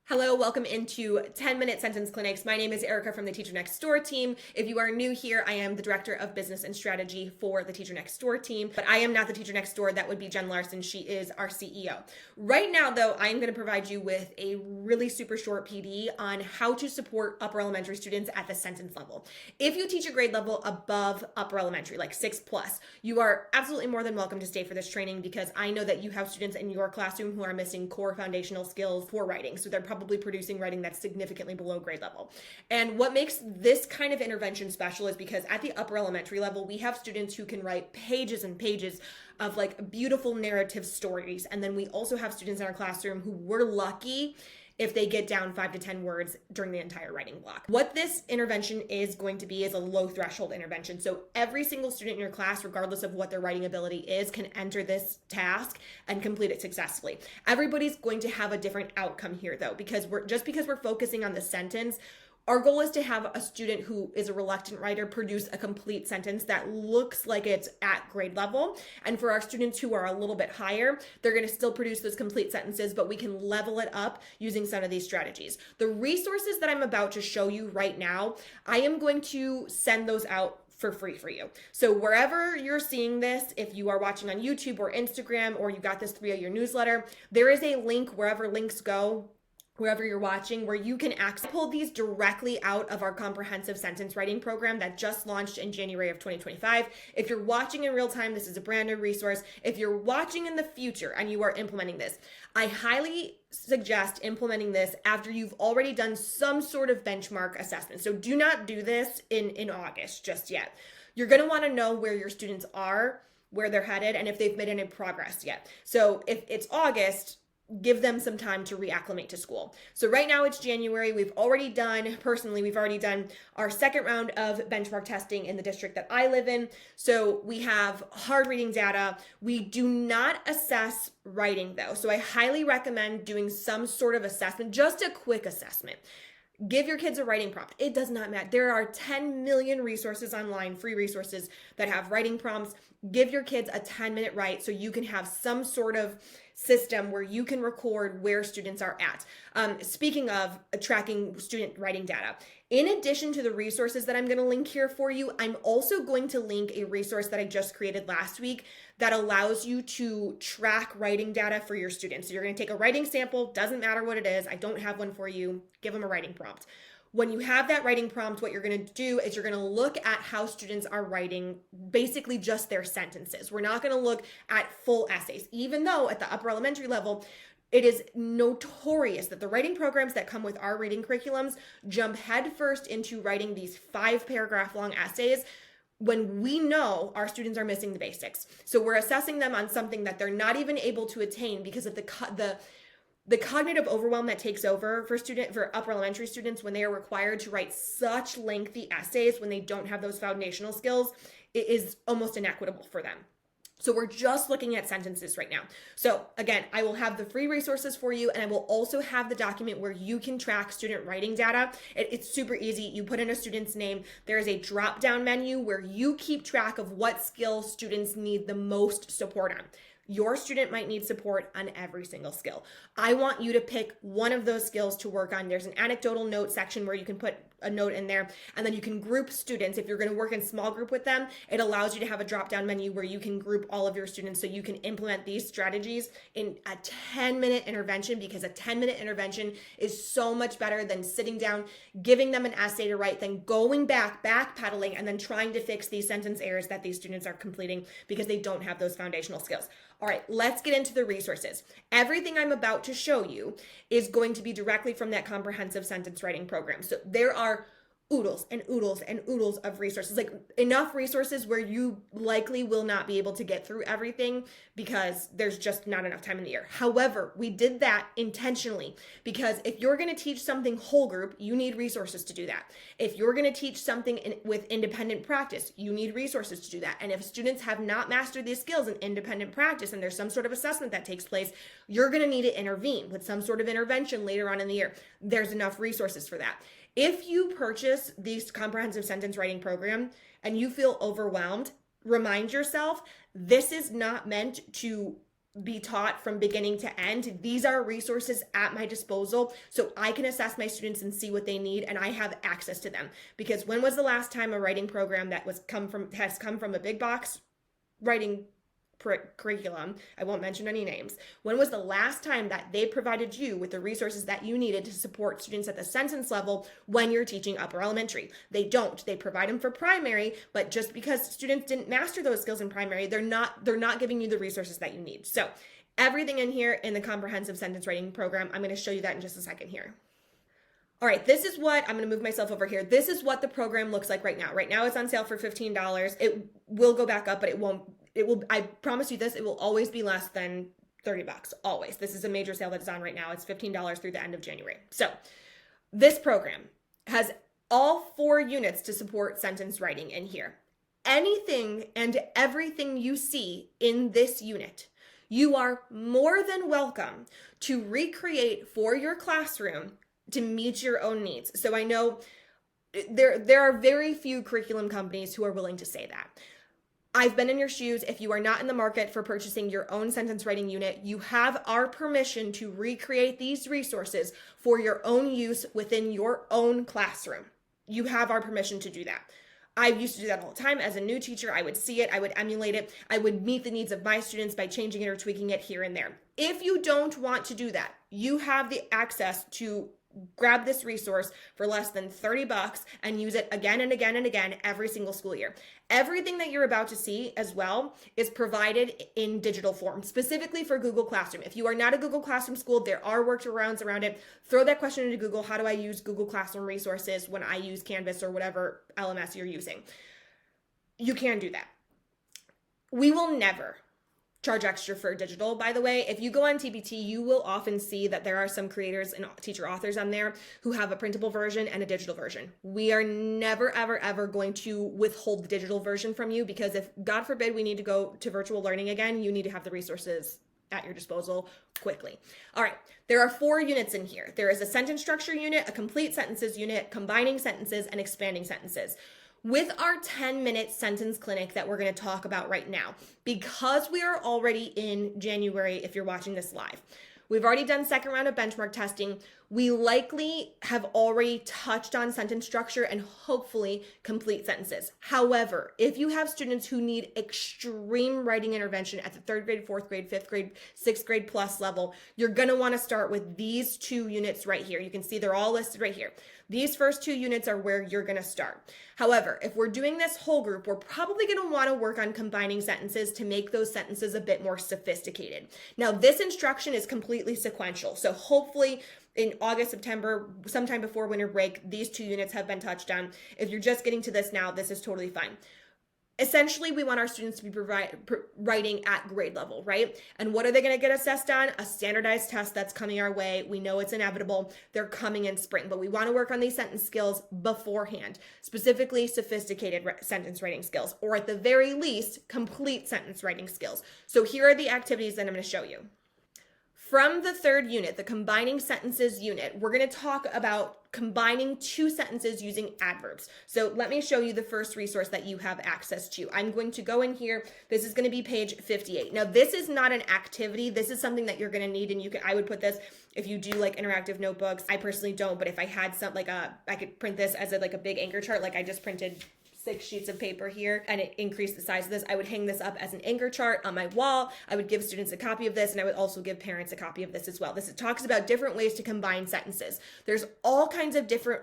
Hello, welcome into 10-Minute Sentence Clinics. My name is Erica from the Teacher Next Door team. If you are new here, I am the Director of Business and Strategy for the Teacher Next Door team, but I am not the Teacher Next Door. That would be Jen Larson. She is our CEO. Right now, though, I am going to provide you with a really super short PD on how to support upper elementary students at the sentence level. If you teach a grade level above upper elementary, like 6+, you are absolutely more than welcome to stay for this training because I know that you have students in your classroom who are missing core foundational skills for writing. So they're probably producing writing that's significantly below grade level. And what makes this kind of intervention special is because at the upper elementary level, we have students who can write pages and pages of like beautiful narrative stories. And then we also have students in our classroom who we're lucky if they get down 5 to 10 words during the entire writing block. What this intervention is going to be is a low threshold intervention. So every single student in your class, regardless of what their writing ability is, can enter this task and complete it successfully. Everybody's going to have a different outcome here though, because we're focusing on the sentence, our goal is to have a student who is a reluctant writer produce a complete sentence that looks like it's at grade level. And for our students who are a little bit higher, they're going to still produce those complete sentences, but we can level it up using some of these strategies. The resources that I'm about to show you right now, I am going to send those out for free for you. So wherever you're seeing this, if you are watching on YouTube or Instagram, or you got this via your newsletter, there is a link wherever links go, wherever you're watching, where you can pull these directly out of our comprehensive sentence writing program that just launched in January of 2025. If you're watching in real time, this is a brand new resource. If you're watching in the future and you are implementing this, I highly suggest implementing this after you've already done some sort of benchmark assessment. So do not do this in August just yet. You're going to want to know where your students are, where they're headed, and if they've made any progress yet. So if it's August, give them some time to reacclimate to school. So right now it's January. We've already done our second round of benchmark testing in the district that I live in. So we have hard reading data. We do not assess writing though. So I highly recommend doing some sort of assessment, just a quick assessment. Give your kids a writing prompt. It does not matter. There are 10 million resources online, free resources that have writing prompts. Give your kids a 10-minute write so you can have some sort of system where you can record where students are at. Speaking of tracking student writing data, in addition to the resources that I'm going to link here for you, I'm also going to link a resource that I just created last week that allows you to track writing data for your students. So you're going to take a writing sample, doesn't matter what it is. I don't have one for you. Give them a writing prompt. When you have that writing prompt, what you're going to do is you're going to look at how students are writing basically just their sentences. We're not going to look at full essays, even though at the upper elementary level, it is notorious that the writing programs that come with our reading curriculums jump headfirst into writing these 5-paragraph long essays when we know our students are missing the basics. So we're assessing them on something that they're not even able to attain because of the cognitive overwhelm that takes over for upper elementary students when they are required to write such lengthy essays when they don't have those foundational skills. It is almost inequitable for them. So we're just looking at sentences right now. So again, I will have the free resources for you, and I will also have the document where you can track student writing data. It's super easy. You put in a student's name. There is a drop-down menu where you keep track of what skills students need the most support on. Your student might need support on every single skill. I want you to pick one of those skills to work on. There's an anecdotal note section where you can put a note in there, and then you can group students. If you're going to work in small group with them, it allows you to have a drop-down menu where you can group all of your students so you can implement these strategies in a 10-minute intervention, because a 10-minute intervention is so much better than sitting down, giving them an essay to write, then going backpedaling, and then trying to fix these sentence errors that these students are completing because they don't have those foundational skills. All right, let's get into the resources. Everything I'm about to show you is going to be directly from that comprehensive sentence writing program. So there are oodles and oodles and oodles of resources, like enough resources where you likely will not be able to get through everything because there's just not enough time in the year. However, we did that intentionally because if you're going to teach something whole group, you need resources to do that. If you're going to teach something with independent practice, you need resources to do that. And if students have not mastered these skills in independent practice and there's some sort of assessment that takes place, you're going to need to intervene with some sort of intervention later on in the year. There's enough resources for that. If you purchase this comprehensive sentence writing program and you feel overwhelmed, remind yourself, this is not meant to be taught from beginning to end. These are resources at my disposal so I can assess my students and see what they need, and I have access to them. Because when was the last time a writing program that has come from a big box writing curriculum, I won't mention any names, when was the last time that they provided you with the resources that you needed to support students at the sentence level when you're teaching upper elementary? They don't. They provide them for primary, but just because students didn't master those skills in primary, they're not giving you the resources that you need. So everything in here in the comprehensive sentence writing program, I'm going to show you that in just a second here. All right, this is what, I'm going to move myself over here. This is what the program looks like right now. Right now it's on sale for $15. It will go back up, but it will, I promise you this, it will always be less than $30, always. This is a major sale that's on right now. It's $15 through the end of January. So this program has all 4 units to support sentence writing in here. Anything and everything you see in this unit, you are more than welcome to recreate for your classroom to meet your own needs. So I know there are very few curriculum companies who are willing to say that. I've been in your shoes. If you are not in the market for purchasing your own sentence writing unit, you have our permission to recreate these resources for your own use within your own classroom. You have our permission to do that. I used to do that all the time. As a new teacher, I would see it, I would emulate it, I would meet the needs of my students by changing it or tweaking it here and there. If you don't want to do that, you have the access to grab this resource for less than $30 and use it again and again and again every single school year. Everything that you're about to see as well is provided in digital form, specifically for Google Classroom. If you are not a Google Classroom school, there are workarounds around it. Throw that question into Google. How do I use Google Classroom resources when I use Canvas or whatever LMS you're using? You can do that. We will never charge extra for digital, by the way. If you go on TPT, you will often see that there are some creators and teacher authors on there who have a printable version and a digital version. We are never, ever, ever going to withhold the digital version from you, because if, God forbid, we need to go to virtual learning again, you need to have the resources at your disposal quickly. All right, there are 4 units in here. There is a sentence structure unit, a complete sentences unit, combining sentences, and expanding sentences. With our 10-minute sentence clinic that we're going to talk about right now, because we are already in January, if you're watching this live, we've already done second round of benchmark testing. We likely have already touched on sentence structure and hopefully complete sentences. However, if you have students who need extreme writing intervention at the 3rd grade, 4th grade, 5th grade, 6th grade plus level, you're going to want to start with these 2 units right here. You can see they're all listed right here. These first 2 units are where you're going to start. However, if we're doing this whole group, we're probably going to want to work on combining sentences to make those sentences a bit more sophisticated. Now, this instruction is completely sequential. So hopefully in August, September, sometime before winter break, these 2 units have been touched on. If you're just getting to this now, this is totally fine. Essentially, we want our students to be writing at grade level, right? And what are they going to get assessed on? A standardized test that's coming our way. We know it's inevitable. They're coming in spring, but we want to work on these sentence skills beforehand, specifically sophisticated sentence writing skills, or at the very least, complete sentence writing skills. So here are the activities that I'm going to show you. From the 3rd unit, the combining sentences unit, we're going to talk about combining 2 sentences using adverbs. So let me show you the first resource that you have access to. I'm going to go in here. This is going to be page 58. Now, this is not an activity. This is something that you're going to need, and I would put this if you do like interactive notebooks. I personally don't, but if I had some, I could print this as a big anchor chart, like I just printed 6 sheets of paper here and it increased the size of this. I would hang this up as an anchor chart on my wall. I would give students a copy of this, and I would also give parents a copy of this as well. This talks about different ways to combine sentences. There's all kinds of different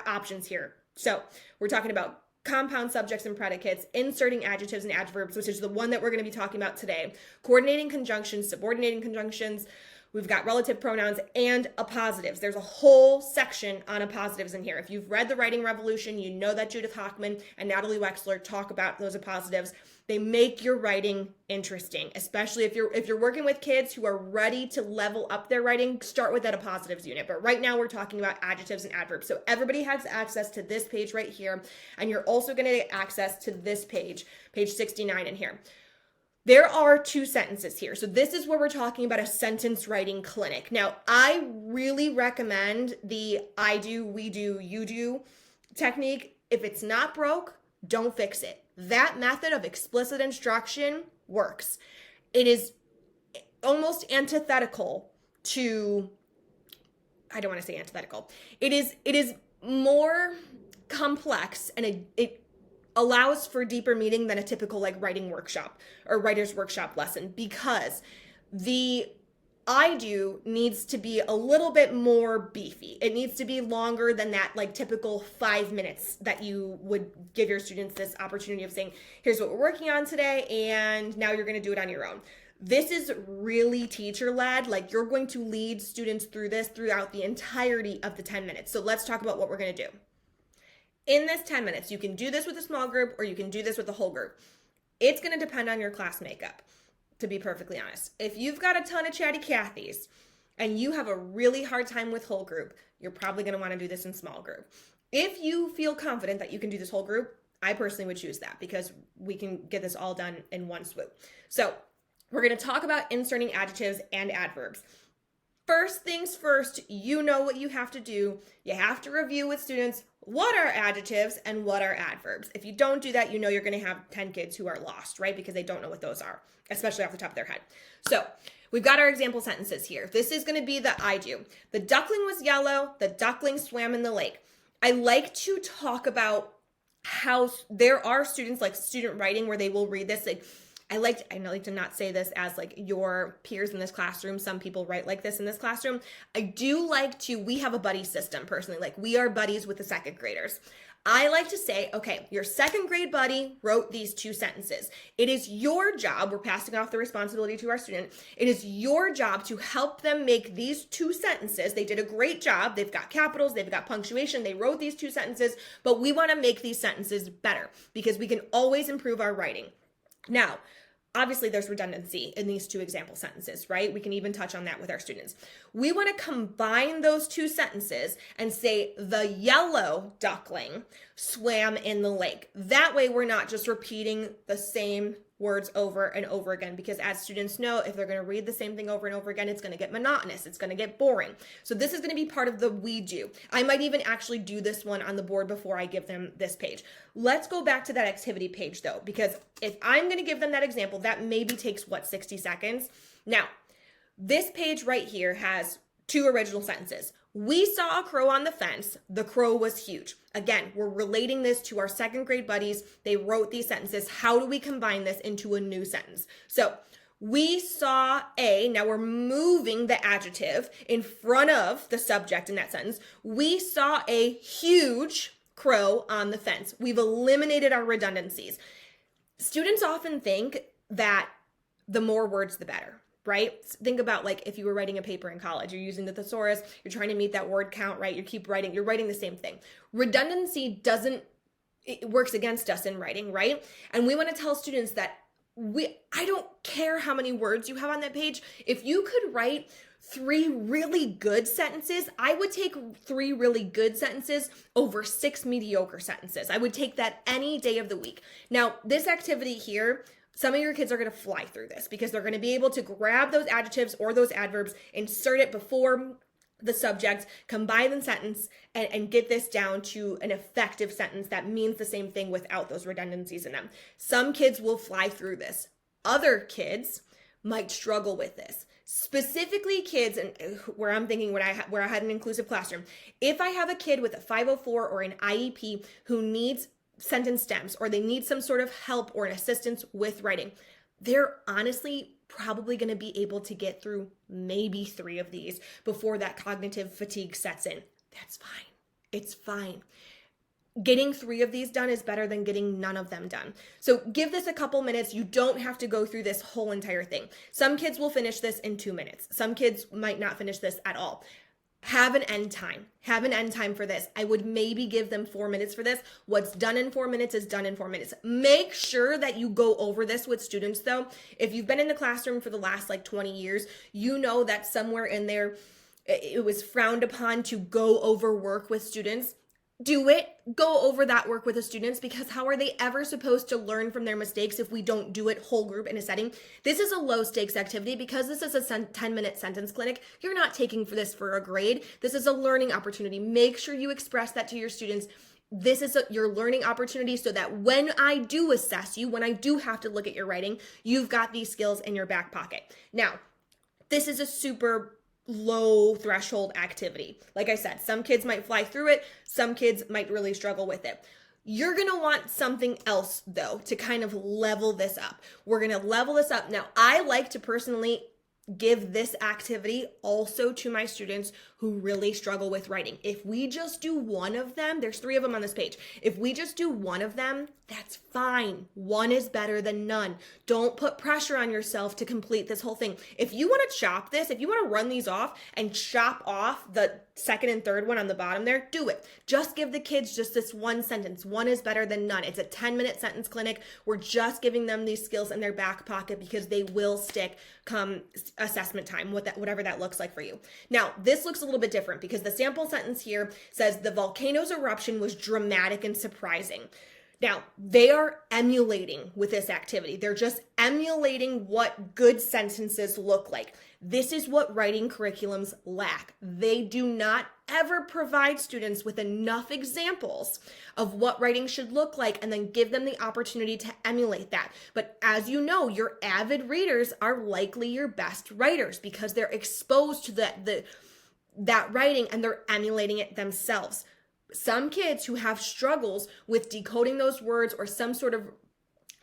options here. So we're talking about compound subjects and predicates, inserting adjectives and adverbs, which is the one that we're going to be talking about today, coordinating conjunctions, subordinating conjunctions. We've got relative pronouns and appositives. There's a whole section on appositives in here. If you've read The Writing Revolution, you know that Judith Hochman and Natalie Wexler talk about those appositives. They make your writing interesting, especially if you're working with kids who are ready to level up their writing. Start with that appositives unit. But right now we're talking about adjectives and adverbs. So everybody has access to this page right here, and you're also going to get access to this page 69 in here. There are 2 sentences here. So this is where we're talking about a sentence writing clinic. Now, I really recommend the I do, we do, you do technique. If it's not broke, don't fix it. That method of explicit instruction works. It is almost antithetical to, I don't want to say antithetical. It is more complex, and it allows for deeper meaning than a typical like writing workshop or writer's workshop lesson, because the I do needs to be a little bit more beefy. It needs to be longer than that like typical 5 minutes that you would give your students this opportunity of saying, here's what we're working on today, and now you're going to do it on your own. This is really teacher-led. Like, you're going to lead students through this throughout the entirety of the 10 minutes. So let's talk about what we're going to do. In this 10 minutes, you can do this with a small group or you can do this with a whole group. It's going to depend on your class makeup, to be perfectly honest. If you've got a ton of chatty Cathys and you have a really hard time with whole group, you're probably going to want to do this in small group. If you feel confident that you can do this whole group, I personally would choose that, because we can get this all done in one swoop. So we're going to talk about inserting adjectives and adverbs. First things first, you know what you have to do. You have to review with students what are adjectives and what are adverbs. If you don't do that, you know you're going to have 10 kids who are lost, right? Because they don't know what those are, especially off the top of their head. So we've got our example sentences here. This is going to be the I do. The duckling was yellow. The duckling swam in the lake. I like to talk about how there are students, like student writing, where they will read this like, I like to not say this as like your peers in this classroom. Some people write like this in this classroom. I do like to, we have a buddy system personally. Like, we are buddies with the second graders. I like to say, okay, your second grade buddy wrote these 2 sentences. It is your job, we're passing off the responsibility to our student. It is your job to help them make these 2 sentences. They did a great job. They've got capitals, they've got punctuation. They wrote these 2 sentences, but we want to make these sentences better, because we can always improve our writing. Now, obviously, there's redundancy in these 2 example sentences, right? We can even touch on that with our students. We want to combine those 2 sentences and say the yellow duckling swam in the lake. That way, we're not just repeating the same words over and over again, because as students know, if they're going to read the same thing over and over again, it's going to get monotonous. It's going to get boring. So this is going to be part of the we do. I might even actually do this one on the board before I give them this page. Let's go back to that activity page though, because if I'm going to give them that example, that maybe takes 60 seconds. Now, this page right here has 2 original sentences. We saw a crow on the fence. The crow was huge. Again, we're relating this to our second grade buddies. They wrote these sentences. How do we combine this into a new sentence? So we saw a, now we're moving the adjective in front of the subject in that sentence. We saw a huge crow on the fence. We've eliminated our redundancies. Students often think that the more words, the better. Right? Think about like if you were writing a paper in college, you're using the thesaurus, you're trying to meet that word count, right? You're writing the same thing. Redundancy it works against us in writing, right? And we want to tell students that I don't care how many words you have on that page. If you could write 3 really good sentences, I would take 3 really good sentences over 6 mediocre sentences. I would take that any day of the week. Now, this activity here, some of your kids are going to fly through this, because they're going to be able to grab those adjectives or those adverbs, insert it before the subject, combine the sentence, and get this down to an effective sentence that means the same thing without those redundancies in them. Some kids will fly through this. Other kids might struggle with this. Specifically kids, and where I'm thinking where I had an inclusive classroom, if I have a kid with a 504 or an IEP who needs sentence stems, or they need some sort of help or an assistance with writing, they're honestly probably going to be able to get through maybe 3 of these before that cognitive fatigue sets in. That's fine. It's fine. Getting 3 of these done is better than getting none of them done. So give this a couple minutes. You don't have to go through this whole entire thing. Some kids will finish this in 2 minutes. Some kids might not finish this at all. Have an end time. Have an end time for this. I would maybe give them 4 minutes for this. What's done in 4 minutes is done in 4 minutes. Make sure that you go over this with students though. If you've been in the classroom for the last 20 years, you know that somewhere in there, it was frowned upon to go over work with students. Do it. Go over that work with the students, because how are they ever supposed to learn from their mistakes if we don't do it whole group in a setting? This is a low stakes activity because this is a 10-minute sentence clinic. You're not taking this for a grade. This is a learning opportunity. Make sure you express that to your students. This is your learning opportunity, so that when I do assess you, when I do have to look at your writing, you've got these skills in your back pocket. Now, this is a super low threshold activity. Like I said, some kids might fly through it, some kids might really struggle with it. You're going to want something else though to kind of level this up. We're going to level this up. Now, I like to personally give this activity also to my students who really struggle with writing. If we just do one of them, there's 3 of them on this page. If we just do one of them, that's fine. One is better than none. Don't put pressure on yourself to complete this whole thing. If you want to chop this, if you want to run these off and chop off the second and third one on the bottom there, do it. Just give the kids just this one sentence. One is better than none. It's a 10-minute sentence clinic. We're just giving them these skills in their back pocket because they will stick come assessment time, whatever that looks like for you. Now, this looks a little bit different because the sample sentence here says the volcano's eruption was dramatic and surprising. Now, they are emulating with this activity. They're just emulating what good sentences look like. This is what writing curriculums lack. They do not ever provide students with enough examples of what writing should look like and then give them the opportunity to emulate that. But as you know, your avid readers are likely your best writers because they're exposed to that writing and they're emulating it themselves. Some kids who have struggles with decoding those words or some sort of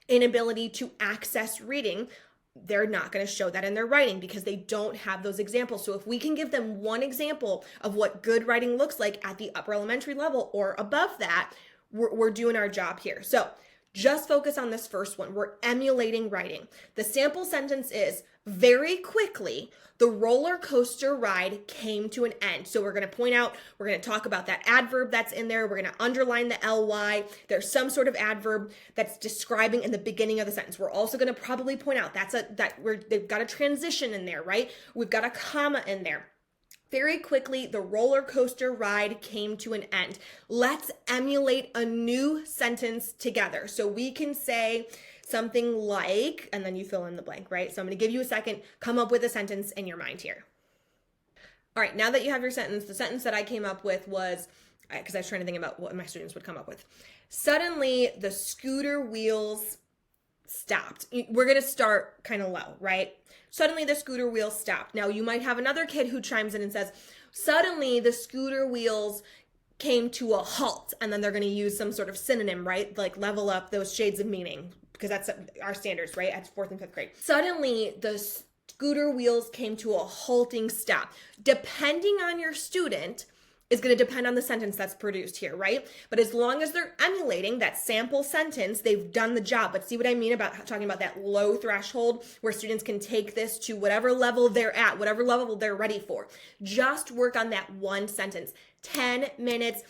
inability to access reading, they're not going to show that in their writing because they don't have those examples. So if we can give them one example of what good writing looks like at the upper elementary level or above that, we're doing our job here. So just focus on this first one. We're emulating writing. The sample sentence is, very quickly, the roller coaster ride came to an end. So we're going to point out, we're going to talk about that adverb that's in there. We're going to underline the ly. There's some sort of adverb that's describing in the beginning of the sentence. We're also going to probably point out they've got a transition in there, right? We've got a comma in there. Very quickly, the roller coaster ride came to an end. Let's emulate a new sentence together. So we can say something like, and then you fill in the blank, right? So I'm going to give you a second, come up with a sentence in your mind here. All right, now that you have your sentence, the sentence that I came up with was, because I was trying to think about what my students would come up with. Suddenly, the scooter wheels stopped. We're going to start kind of low, right? Suddenly, the scooter wheels stopped. Now, you might have another kid who chimes in and says, suddenly, the scooter wheels came to a halt. And then they're going to use some sort of synonym, right? Like level up those shades of meaning, because that's our standards, right? At 4th and 5th grade. Suddenly, the scooter wheels came to a halting stop. Depending on your student is going to depend on the sentence that's produced here, right? But as long as they're emulating that sample sentence, they've done the job. But see what I mean about talking about that low threshold where students can take this to whatever level they're at, whatever level they're ready for. Just work on that one sentence. 10 minutes.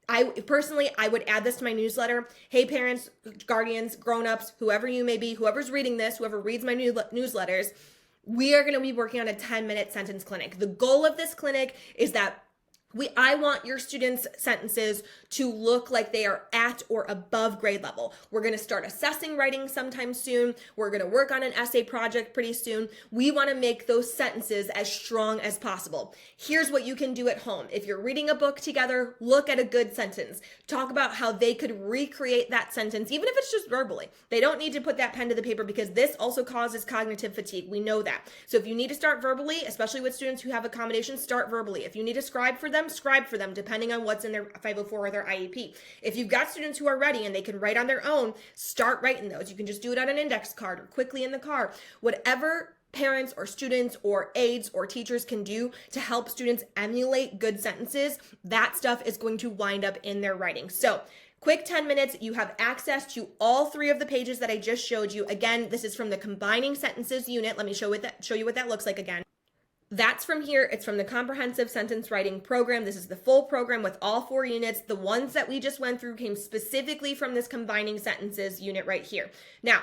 I would add this to my newsletter. Hey, parents, guardians, grown-ups, whoever you may be, whoever's reading this, whoever reads my newsletters, we are going to be working on a 10-minute sentence clinic. The goal of this clinic is that I want your students' sentences to look like they are at or above grade level. We're going to start assessing writing sometime soon. We're going to work on an essay project pretty soon. We want to make those sentences as strong as possible. Here's what you can do at home. If you're reading a book together, look at a good sentence. Talk about how they could recreate that sentence, even if it's just verbally. They don't need to put that pen to the paper because this also causes cognitive fatigue. We know that. So if you need to start verbally, especially with students who have accommodations, start verbally. If you need to scribe for them, scribe for them, depending on what's in their 504 or their IEP. If you've got students who are ready and they can write on their own, start writing those. You can just do it on an index card or quickly in the car. Whatever parents or students or aides or teachers can do to help students emulate good sentences, that stuff is going to wind up in their writing. So quick 10 minutes, you have access to all 3 of the pages that I just showed you. Again, this is from the Combining Sentences unit. Let me show you what that looks like again. That's from here. It's from the Comprehensive Sentence Writing Program. This is the full program with all 4 units. The ones that we just went through came specifically from this Combining Sentences unit right here. Now,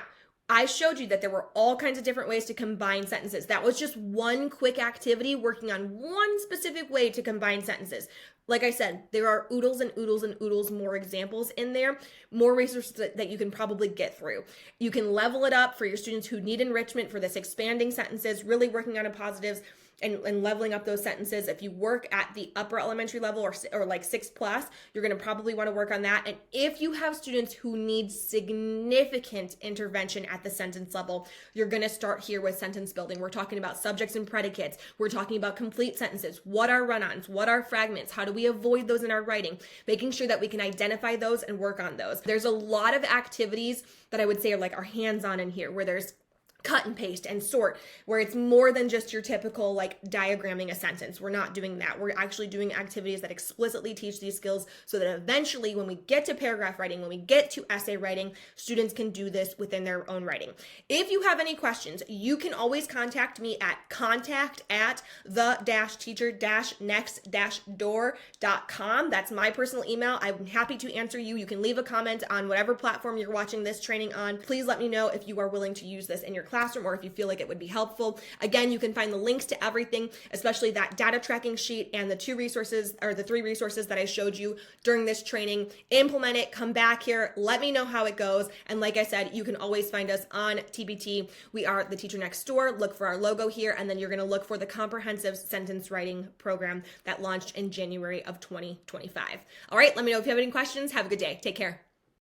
I showed you that there were all kinds of different ways to combine sentences. That was just one quick activity working on one specific way to combine sentences. Like I said, there are oodles and oodles and oodles more examples in there, more resources that you can probably get through. You can level it up for your students who need enrichment for this expanding sentences, really working on a positives. and leveling up those sentences. If you work at the upper elementary level or like 6+, you're going to probably want to work on that. And if you have students who need significant intervention at the sentence level, you're going to start here with sentence building. We're talking about subjects and predicates. We're talking about complete sentences. What are run-ons? What are fragments? How do we avoid those in our writing? Making sure that we can identify those and work on those. There's a lot of activities that I would say are hands-on in here, where there's cut and paste and sort, where it's more than just your typical diagramming a sentence. We're not doing that. We're actually doing activities that explicitly teach these skills so that eventually when we get to paragraph writing, when we get to essay writing, students can do this within their own writing. If you have any questions, you can always contact me at contact@the-teacher-next-door.com. That's my personal email. I'm happy to answer you. You can leave a comment on whatever platform you're watching this training on. Please let me know if you are willing to use this in your classroom or if you feel like it would be helpful. Again, you can find the links to everything, especially that data tracking sheet and the 3 resources that I showed you during this training. Implement it, come back here, let me know how it goes. And like I said, you can always find us on TBT. We are the Teacher Next Door. Look for our logo here, and then you're going to look for the comprehensive sentence writing program that launched in January of 2025. All right, let me know if you have any questions. Have a good day. Take care.